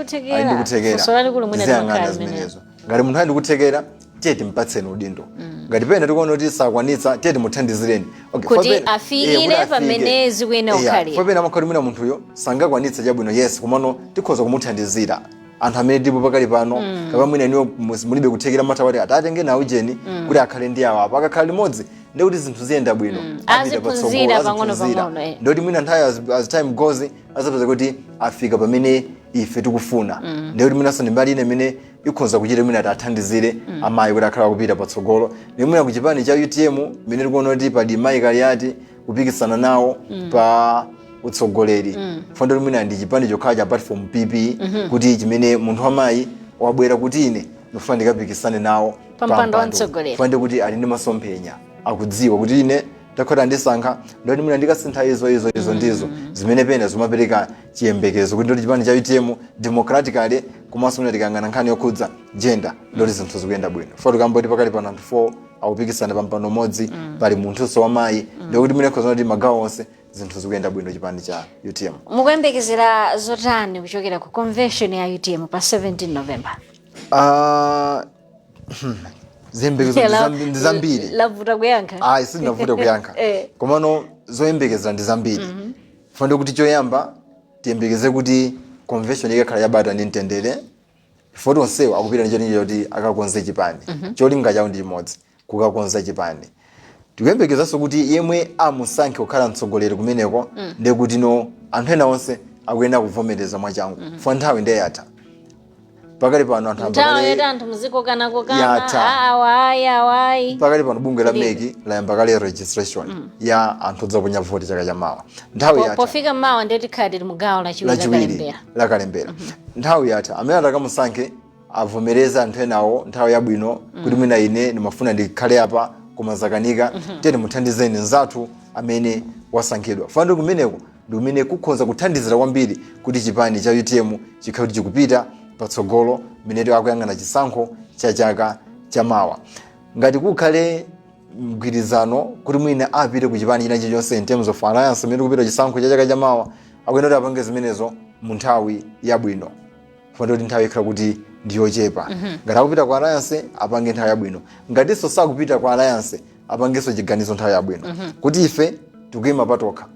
kuthekera solali kulu mwina timakhala zimenezo ngati munthu ali ndi kuthekera tiye timpatseni udindo ngati pena tikuona kuti sakwanitsa tiye timuthandizireni kuti afikire pamene zikuyenera kukhalira fo pena amakhauti mwina munthuyo sangakwanitsa chabwino yes kumano tikhoza kumuthandizira anthu amene ndipo pakali pano kapa mwina niwo mulibe kuthekera matawati atatenge nawo jeni kuti akhale ndi awo apa akakhala limodzi ndikuti zinthu ziyenda bwino aziphunzira pang'ono ndikuti mwina nthawi as time goes azapeza kuti afika pamene ife tikufuna ndikuti mwinaso ndi mbali ine imene ikhoza kuchita mwina athandizire amayi kuti akhala kupita patsogolo ndi mwina ku chipani cha UTM imene tikuona kuti pali Mai Kariati kupikisana nawo pa utsogoleri fondo mwina ndi chipani chokhala cha platform PP kuti chimene munthu wamayi wabwera kuti ine ndifuna ndikapikisane nawo pampando wa mtsogoleri fande kuti ali ndi masomphenya akudziwa kuti ine takhoda ndisankha ndoti mwina ndikasintha izo ndizo zimene pena zimapereka chiyembekezo kuti ndoti chipani cha UTM democratically komanso mwina tikangana nkhani yokhudza gender ndoti zinthu zikuyenda bwino foto kamboti pakali pano anthu 4 akupikisana pampando umodzi pali munthunso wamayi ndikuti mwina khoza kuti magawo onse zinthu zikuyenda bwino chipani cha UTM. Mukuyembekezera zotani kuchokera ku convention ya UTM pa 17 November? Ziyembekezo ndi zambiri. Lavuta kuyankha. Sinavuta kuyankha. Komano zoyembekezera ndi zambiri. Fande kuti choyamba tiyembekeze kuti convention ikakhala yabata ndi mtendere. Foti onsewo akupita njoti kuti akakonze chipani. Cholinga chawo ndi chimodzi, kukakonza chipani. Tikuyembekezanso kuti yemwe amusankhe kukhala mtsogoleri kumeneko ndi kuti anthu ena onse akuyenda kuvomereza mwachangu. Fo nthawi ndi yatha. Pakali pano anthu muziko kana awai. Pakali pano bungwe la meki layamba kale registration ya anthu odzaponya voti chaka chamawa. Nthawi yatha. Pofika mawa ndeti khadi mugawo lachiwiri lakalembera. Nthawi yatha amene atakamusankhe avomereza anthu enawo nthawi yabwino kuti mwina ine ndimafuna ndikhale apa kumazakanika tiyeni muthandizeni nzathu amene wasankhidwa. Fando kumeneko ndi kumene kukhoza kuthandizira kwambiri kuti chipani cha UTM chikhale chikupita patsogolo mmene akuyang'ana chisankho cha chaka chamawa. Ngati kukhale mgwirizano kuti mwina apite ku chipani china chilichonse in terms of alliance mmene kupita chisankho cha chaka chamawa akuyenera kuti apange zimenezo mu nthawi yabwino. Fando kuti nthawi ikhala kuti ndiyochepa. Ngati akupita kwa alliance apange nthawi yabwino. Ngatinso sakupita kwa alliance apangenso chiganizo nthawi yabwino. Kuti ife tikuyima patokha,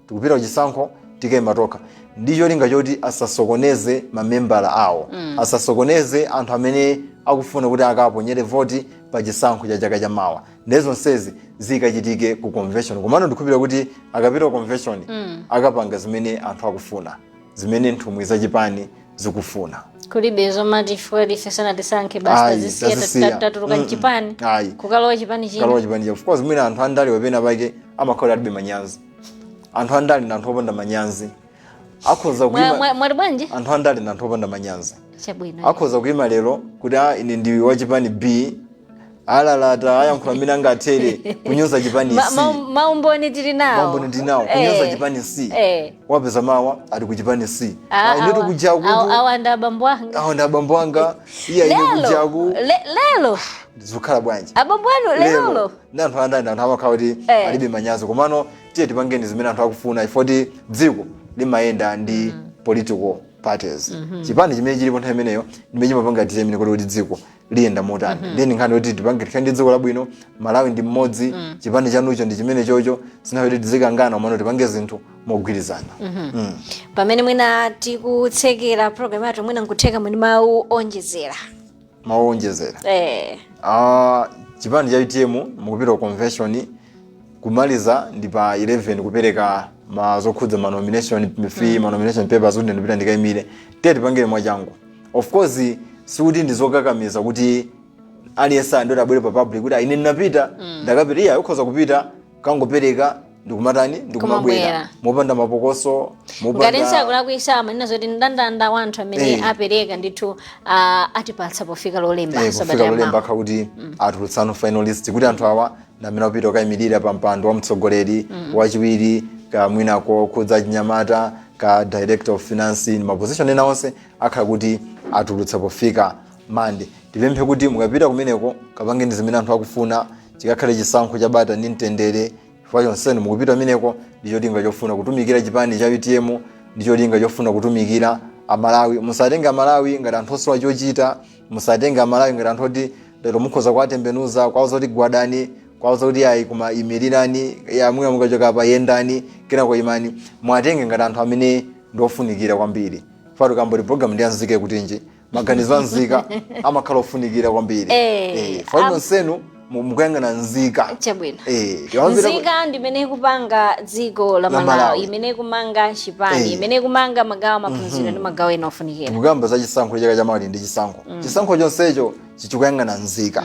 tikupita ku chisankho tikayima tokha. Ndicho linga choti asasokoneze mamembala awo. Asasokoneze anthu amene akufuna kuti akaponyere voti pa chisankho cha chaka chamawa. Ndizo nsezi zikachitike ku convention. Komano ndikupira kuti akapita ku convention akapanga zimene anthu akufuna, zimene nthumwi za chipani zikufuna. Kulibe zomati fueli fesana tisankhe basta zisiya tatuluka chipani. Kukalowa chipani china. Kukalowa chipani. Of course mwina anthu andali wapena pake amakhala alibe manyazi. Anthu andali na anthu opanda manyazi. Akhoza kuima mwali bwanji? Anthu andali na anthu opanda manyazi. Chabwino. Akhoza kuima lero kuti ine ndi wa chipani B. Alalata ayankhula amene angathere kunyoza chipani C. Maumboni tili nawo. Maumboni tili nawo. Kunyoza chipani C. Wapeza mawa ali ku chipani C. Ine kujaku. Awanda abambo anga. Awanda abambo anga. Iya ine kujaku. Lelo. Zukhala bwanji. Abambo anu lelo. Anthu andali anthu amakhala kuti alibe manyazi. Komano tiye tipangeni zimene anthu akufuna ifoti dziko limayenda ndi political parties. Chipani chimene chilipo nthawi imeneyo ndimene chimapanga titemene kuti dziko liyenda motani. Then nkhani kuti tipange tikhale ndi dziko labwino, Malawi ndi mmodzi, chipani chanucho ndi chimene chocho, sinayo kuti tizikangana komano tipange zinthu mogwirizana. Pamene mwina tikutsekera program yathu mwina nkutheka mwini mawu onjezera. Mawu onjezera. Chipani cha UTM mukupita ku convention kumaliza ndi pa 11 kupereka mazokhudza nomination fee, nomination papers kuti ndipita ndikayimire. Tete pangire mwachangu. Of course sikuti ndizokakamiza kuti aliyense ndo abwere pa public kuti ine ndinapita ndakapita iya ukhoza kupita kangopereka ndikumatani ndikumabwera mopanda mapokoso mopanda ngatinsa akulakwisa amanena zoti ndandanda wanthu amene apereka ndithu atipatsa pofika lolemba sabata ya lolemba kuti atulutsano finalist kuti anthu awa ndamene apita okayimirira pa mpando wa mtsogoleri wachiwiri ka mwinako khudza chinyamata ka director of finance ni maposition ena onse akhala kuti atulutsa pofika mande. Tipemphe kuti mukapita kumeneko kapange ndi zimene anthu akufuna chikakhale chisankho cha bata ndi mtendere. Chifukwa chonsenu mukupita kumeneko ndicho linga chofuna kutumikira chipani cha UTM, ndicho linga chofuna kutumikira Amalawi. Musatenga Amalawi ngati anthu osowa chochita, musatenga Amalawi ngati anthu oti lero mukhoza kuwatembenuza kwauza kuti gwadani, kwauza kuti ayi kuma imirirani ya mwe mukachoka pa yendani kena kwa imani. Mwatenge ngati anthu amene ndofunikira kwambiri. Faru kambori program ndi Nzika Ikutinji maganizo Nzika amakhala ofunikira kwambiri. Faru nsenu mukuyangana Nzika. Chabwino. Nzika ndimene kupanga dziko la Malawi, imene kumanga chipani, imene kumanga magawo maphunziro ndi magawo ena ofunikira. Mugamba za chisankho chaka chamali ndi chisankho. Chisankho chonsecho chichikuyangana Nzika.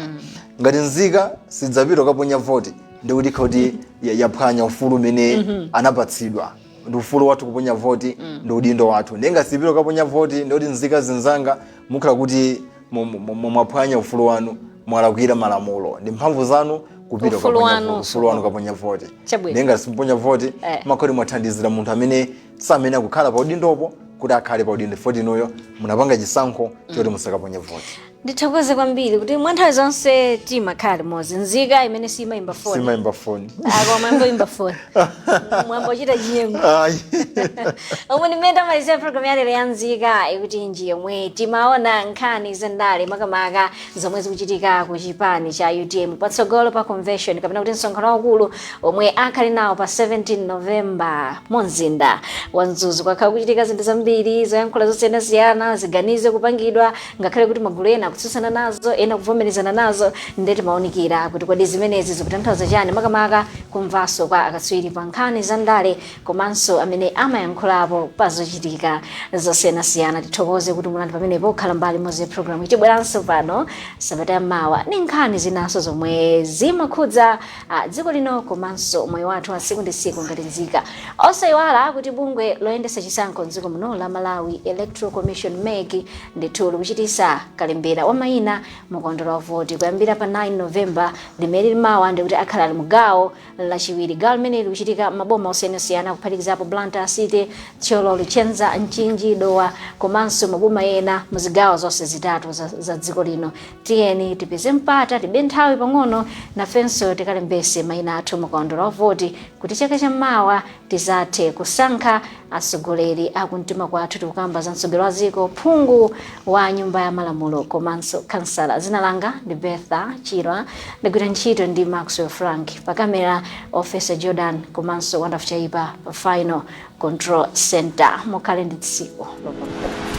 Ngati Nzika sidzapita kaponya voti ndi kuti khoti yaphwanya ufulu umene anapatsidwa. Ndi ufulu wathu kuponya voti ndi udindo wathu. Nenga sipita kaponya voti ndi kuti Nzika zinzanga mukhala kuti mwaphwanya ufulu wanu mwalakwira malamulo. Ndi mphamvu zanu kupita ufulu kaponya voti. Nenga simponya voti makhoti mwathandizira munthu amene samene akukhala pa udindopo kuti akhale pa udindo. Foti noyo munapanga chisankho choti musakaponya voti. ndithokoze kwambiri kuti mwanthawi zonse timakhala mozi nzika imene simayimba foni mwambo imba foni mwambo chita chinyengo omwe nimene malizia program ya lero ya Nzika Ikutinji yomwe timaona nkhani zandale makamaka zomwe zikuchitika ku chipani cha UTM patsogolo pa convention kapena kuti msonkhano waukulu omwe akhali nawo pa 17 November mumzinda wa Mzuzu. Kwakhala kuchitika zinthu zambiri zoyankhula zosiyanasiyana ziganize kupangidwa ngakhale kuti magulu ena kutsutsana nazo ena kuvomerezana nazo ndeti maonikira kuti kodi zimenezi zikutanthauza chani makamaka kumvaso kwa akatswiri pa nkhani zandale komanso amene amayankhulapo pa zochitika zosiyanasiyana. Tithokoze kuti munali pamenepo kukhala mbali mozi program itibweranso pano sabata yamawa ni nkhani zinaso zomwe zimakhudza dziko lino komanso moyo wathu wa siku ndi siku ngati Nzika. Osayiwala kuti bungwe loyendesa chisankho mdziko muno la Malawi Electoral Commission MEC ndithu likuchitisa kalembera wa mayina mukondolo wa voti kuyambira pa 9 November limene limawa ndi kuti akhala ali mugawo lachiwiri. Gawo limene likuchitika maboma osiyanasiyana kuphatikizapo Blantyre City, Tcholo, Lichenza, Mchinji, Dowa komanso maboma ena muzigawo zonse zitatu za dziko lino. Tiyeni tipeze mpata tibe nthawi pang'ono nafenso tikalembese mayina athu mukondolo wa voti kuti chaka chammawa tizathe kusankha atsogoleri akumtima kwathu tikukamba za mtsogoleri wa dziko phungu wa nyumba ya malamulo komanso kansala. Zina langa ndi Betha Chirwa ndagwira ntchito ndi Maxwell Frank pa kamera Officer Jordan komanso Wonderful Chaipa pa final control center. Mukhale ndi tsiku lopambana.